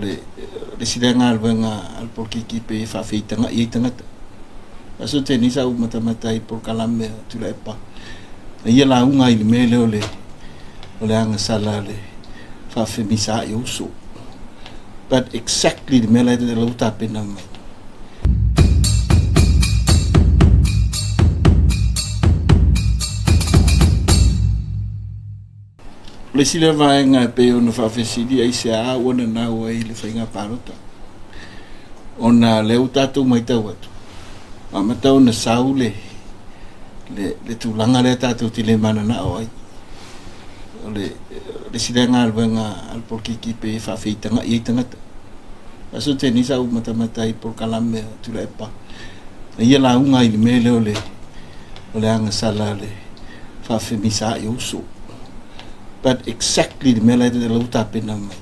le silenga alwenga al porkiki pe fa feitanga i tangata aso te ni sa mata i por kalame tu la pa ia la unga i mele ole anga sala le fa fe misa i uso but exactly the mele de la uta pena mai le sile vaenga pe ona fa fesidi ai se a ona na o ai le fainga parota ona le utato mai tau atu ma tau na saule le tulanga le tato tile mana na o ai le sile ngal venga al porkiki pe fa feitanga i tangata aso te ni sa mata i por kalame tu la pa ia la unga i mele ole anga sala le fa femisa i uso but exactly the mele de la uta pena mai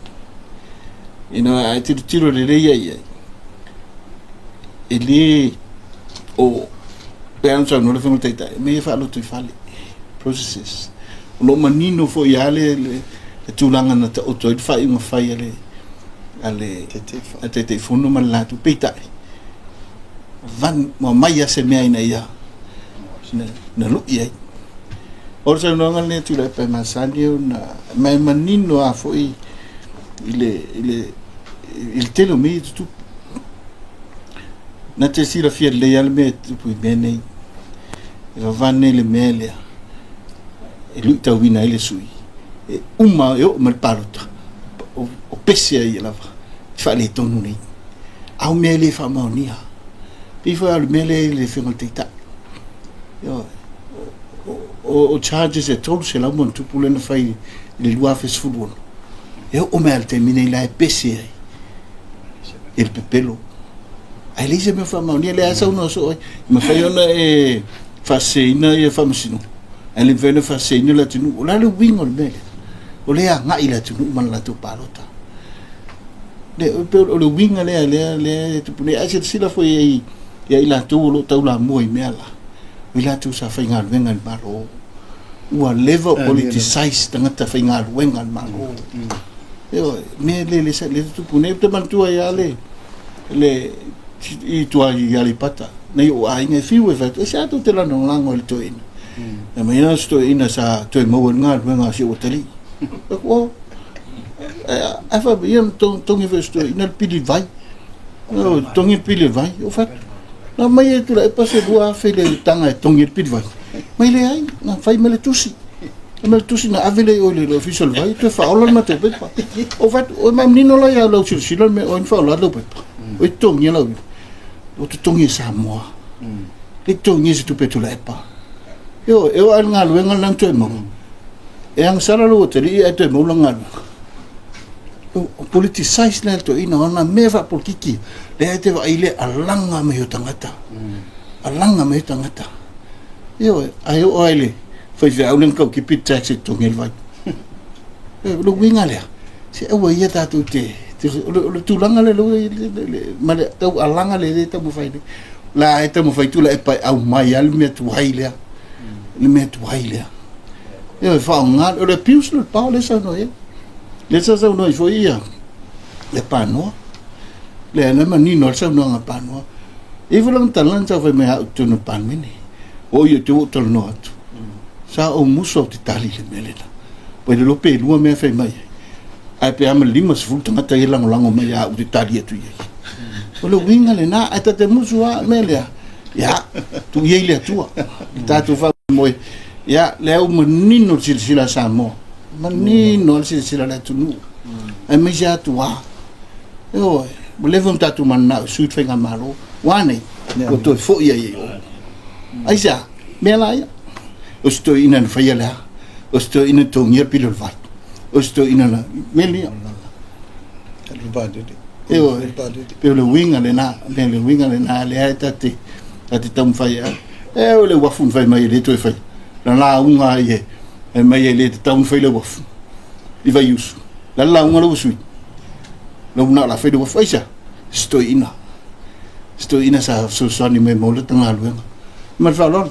I tiro le ia ele o pensa no le famo teta me fa lo tu fale processes lo manino fo yale le tulanga na o to fa uma fa yale ale tete fono mala tu peta van mo mai se me ina ia na lu ia orsa no ngale tu le pe masanio na mai manino a fo il telo me tu na te sira fia le alme tu pu bene va vanne le melia e lui ta wina ile sui e uma yo mal parota o pese ai la fa le tonu ni au mele fa monia pi fa le mele le fi tita yo o charges e tolu se la mon tu pu le fai le loi fes football e o mel termine la pese ai il pepelo ai lise me fa monia le asa uno so me fa yo e fa seina e fa musino ele vene fa seina la tunu la le wing ol mele o le nga ila tunu man la tu parota le wing le tu pune ai se sila foi ia ila tu lo tau la moi mela ila tu sa fa ngal venga al baro ua level politicize tangata fa ngal venga al malo yo me le tu pune te man tu ai ale le i tua i ali pata nei o ai ngai fiu e fa sa tu te la no lango le to ina e mai na sto ina sa to mo nga nga si o tali o a fa bien ton investo ina pili vai o ton pili vai o fa na mai tu la pase bua fe le tanga ton pili vai mai le ai na fai mele tusi me tusi na avele o le official vai te fa ola ma te pe pa o fa o ma menino la ya lo si me o fa la lo pe o ton ya lo o tu tongi sa moa le tongi se tu pe tu la pa yo al ngal wenga lang tu mo e ang sala lo te ri e te mo lang ngal o politicize na to ina na meva por kiki le te va ile alanga me tangata yo ai o ile foi ve au ko ki pit tax to ngel vai lo winga le se o ia ta tu te tu langa le ma le tau alanga le ta mo fai la eta mo fai tu la pa au mai al me tu haile le me tu haile e fa nga le pius le pa le sa no le sa no foi ia le pa no le na mani no sa no nga pa no e volang talan sa fa me ha tu no pa mini o io tu to no atu sa o muso ti tali le mele la poi lo pe lu me fa mai ai pe am lima sful tanga ta ilang lango mai a u tali tu ye o lo winga le na ata te muso a mele ya tu ye le tua ta tu fa mo ya le o menino silsila sa mo menino silsila la tu nu ai me ja tua yo le vom ta tu manna su fenga malo wane o to fo ye ai sa me la ya o sto ina fa ya la o sto ina to ngir pilol vat o sto ina la meli yo pe le winga le na le tate tam fa ya e o le wafun fa mai le to fa la unga ye e mai le tam fa le waf i va yus la unga lo sui lo na la fa de waf isa sto ina sa so ni me mo le tanga lo ma fa lo